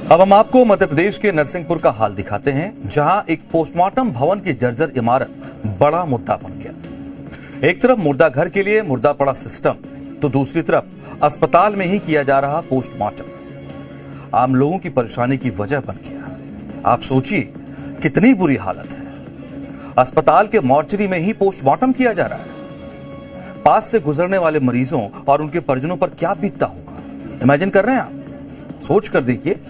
अब हम आपको मध्य प्रदेश के नरसिंहपुर का हाल दिखाते हैं, जहां एक पोस्टमार्टम भवन की जर्जर इमारत बड़ा मुद्दा बन गया। एक तरफ मुर्दा घर के लिए मुर्दा पड़ा सिस्टम, तो दूसरी तरफ अस्पताल में ही किया जा रहा पोस्टमार्टम आम लोगों की परेशानी की वजह बन गया। आप सोचिए कितनी बुरी हालत है। अस्पताल के मॉर्चरी में ही पोस्टमार्टम किया जा रहा है। पास से गुजरने वाले मरीजों और उनके परिजनों पर क्या बीतता होगा, इमेजिन कर रहे हैं आप? सोच कर देखिए।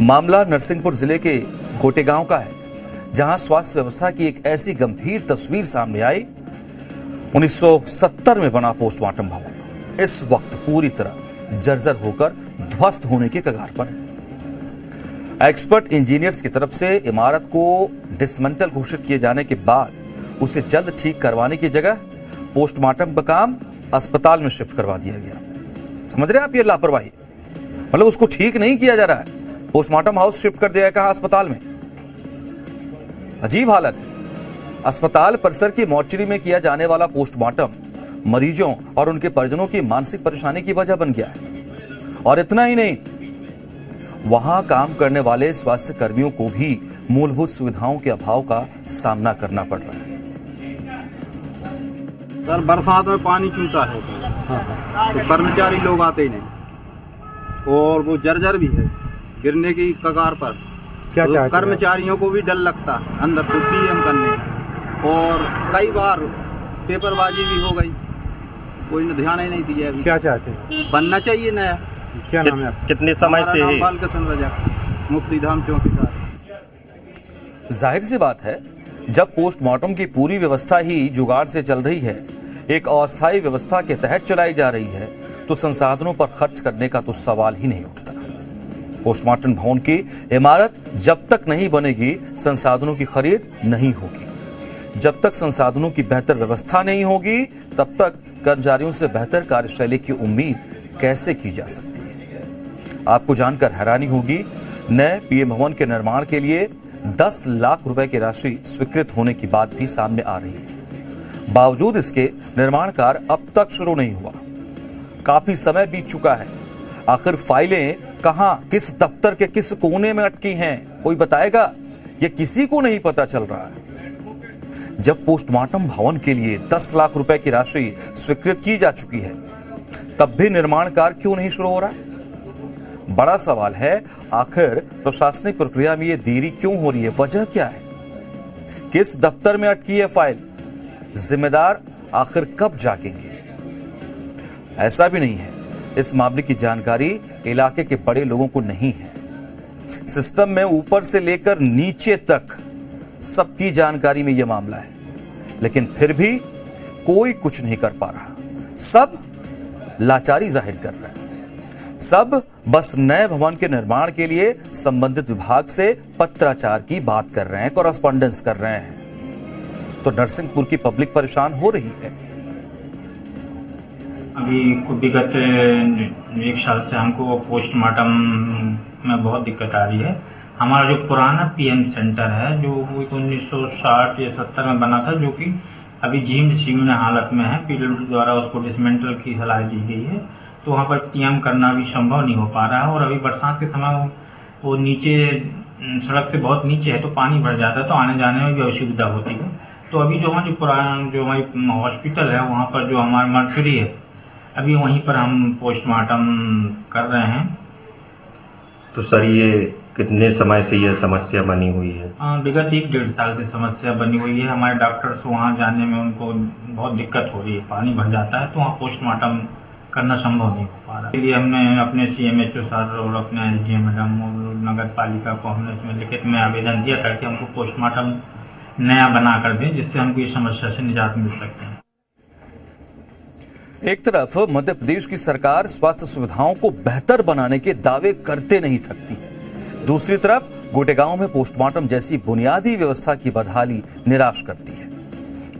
मामला नरसिंहपुर जिले के गोटेगांव का है, जहां स्वास्थ्य व्यवस्था की एक ऐसी गंभीर तस्वीर सामने आई। 1970 में बना पोस्टमार्टम भवन इस वक्त पूरी तरह जर्जर होकर ध्वस्त होने के कगार पर है। एक्सपर्ट इंजीनियर्स की तरफ से इमारत को डिसमेंटल घोषित किए जाने के बाद उसे जल्द ठीक करवाने की जगह पोस्टमार्टम का काम अस्पताल में शिफ्ट करवा दिया गया। समझ रहे हैं आप? ये लापरवाही, मतलब उसको ठीक नहीं किया जा रहा है, पोस्टमार्टम हाउस शिफ्ट कर दिया, कहा अस्पताल में। अजीब हालत है। अस्पताल परिसर की मॉर्चरी में किया जाने वाला पोस्टमार्टम मरीजों और उनके परिजनों की मानसिक परेशानी की वजह बन गया है। और इतना ही नहीं, वहां काम करने वाले स्वास्थ्य कर्मियों को भी मूलभूत सुविधाओं के अभाव का सामना करना पड़ रहा है। सर, बरसात में पानी चूता है तो कर्मचारी लोग आते ही नहीं, और वो जर्जर भी है गिरने की कगार पर। क्या तो कर्मचारियों को भी डर लगता है अंदर तो पीएम करने, और कई बार पेपरबाजी भी हो गई, कोई ने ध्यान ही नहीं दिया। अभी क्या चाहते हैं? बनना चाहिए नया। क्या नाम है आपका? कितने समय से है? बालकृष्ण रजक, मुक्तिधाम चौकीदार। जाहिर सी बात है, जब पोस्टमार्टम की पूरी व्यवस्था ही जुगाड़ से चल रही है, एक अस्थायी व्यवस्था के तहत चलाई जा रही है, तो संसाधनों पर खर्च करने का तो सवाल ही नहीं उठता। पोस्टमार्टम भवन की इमारत जब तक नहीं बनेगी, संसाधनों की खरीद नहीं होगी। जब तक संसाधनों की बेहतर व्यवस्था नहीं होगी, तब तक कर्मचारियों से बेहतर कार्यशैली की उम्मीद कैसे की जा सकती है? आपको जानकर हैरानी होगी, नए पीएम भवन के निर्माण के लिए 10 लाख रुपए की राशि स्वीकृत होने की बात भी सामने आ रही है। बावजूद इसके निर्माण कार्य अब तक शुरू नहीं हुआ। काफी समय बीत चुका है। आखिर फाइलें कहां, किस दफ्तर के किस कोने में अटकी हैं, कोई बताएगा? ये किसी को नहीं पता चल रहा है। जब पोस्टमार्टम भवन के लिए 10 लाख रुपए की राशि स्वीकृत की जा चुकी है, तब भी निर्माण कार्य क्यों नहीं शुरू हो रहा है? बड़ा सवाल है, आखिर प्रशासनिक प्रक्रिया में ये देरी क्यों हो रही है? वजह क्या है? किस दफ्तर में अटकी है फाइल? जिम्मेदार आखिर कब जागेंगे? ऐसा भी नहीं है, इस मामले की जानकारी इलाके के बड़े लोगों को नहीं है। सिस्टम में ऊपर से लेकर नीचे तक सबकी जानकारी में यह मामला है, लेकिन फिर भी कोई कुछ नहीं कर पा रहा। सब लाचारी जाहिर कर रहे हैं। सब बस नए भवन के निर्माण के लिए संबंधित विभाग से पत्राचार की बात कर रहे हैं, कॉरेस्पॉन्डेंस कर रहे हैं। तो नरसिंहपुर की पब्लिक परेशान हो रही है। अभी विगत 1 साल से हमको पोस्टमार्टम में बहुत दिक्कत आ रही है। हमारा जो पुराना पीएम सेंटर है, जो 1960 या 70 में बना था, जो कि अभी जीर्ण शीर्ण हालत में है, पीडब्ल्यूडी द्वारा उसको डिसमेंटल की सलाह दी गई है, तो वहाँ पर पीएम करना भी संभव नहीं हो पा रहा है। और अभी बरसात के समय वो नीचे सड़क से बहुत नीचे है, तो पानी भर जाता है, तो आने जाने में भी असुविधा होती है। तो अभी जो हमारी हमारी हॉस्पिटल है, वहाँ पर जो हमारी मर्चरी है, अभी वहीं पर हम पोस्टमार्टम कर रहे हैं। तो सर, ये कितने समय से यह समस्या बनी हुई है? विगत 1-1.5 साल से समस्या बनी हुई है। हमारे डॉक्टर्स वहाँ जाने में उनको बहुत दिक्कत हो रही है, पानी भर जाता है, तो वहाँ पोस्टमार्टम करना संभव नहीं हो पा रहा। इसलिए हमने अपने CMHO सर और अपने SDM मैडम और नगर पालिका को हमने उसमें लिखित में आवेदन दिया था कि हमको पोस्टमार्टम नया बना कर दें, जिससे हमको इस समस्या से निजात मिल सकते हैं। एक तरफ मध्य प्रदेश की सरकार स्वास्थ्य सुविधाओं को बेहतर बनाने के दावे करते नहीं थकती है, दूसरी तरफ गोटेगांव में पोस्टमार्टम जैसी बुनियादी व्यवस्था की बदहाली निराश करती है।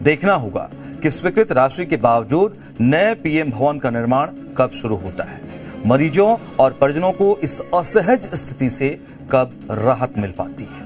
देखना होगा कि स्वीकृत राशि के बावजूद नए पीएम भवन का निर्माण कब शुरू होता है, मरीजों और परिजनों को इस असहज स्थिति से कब राहत मिल पाती है।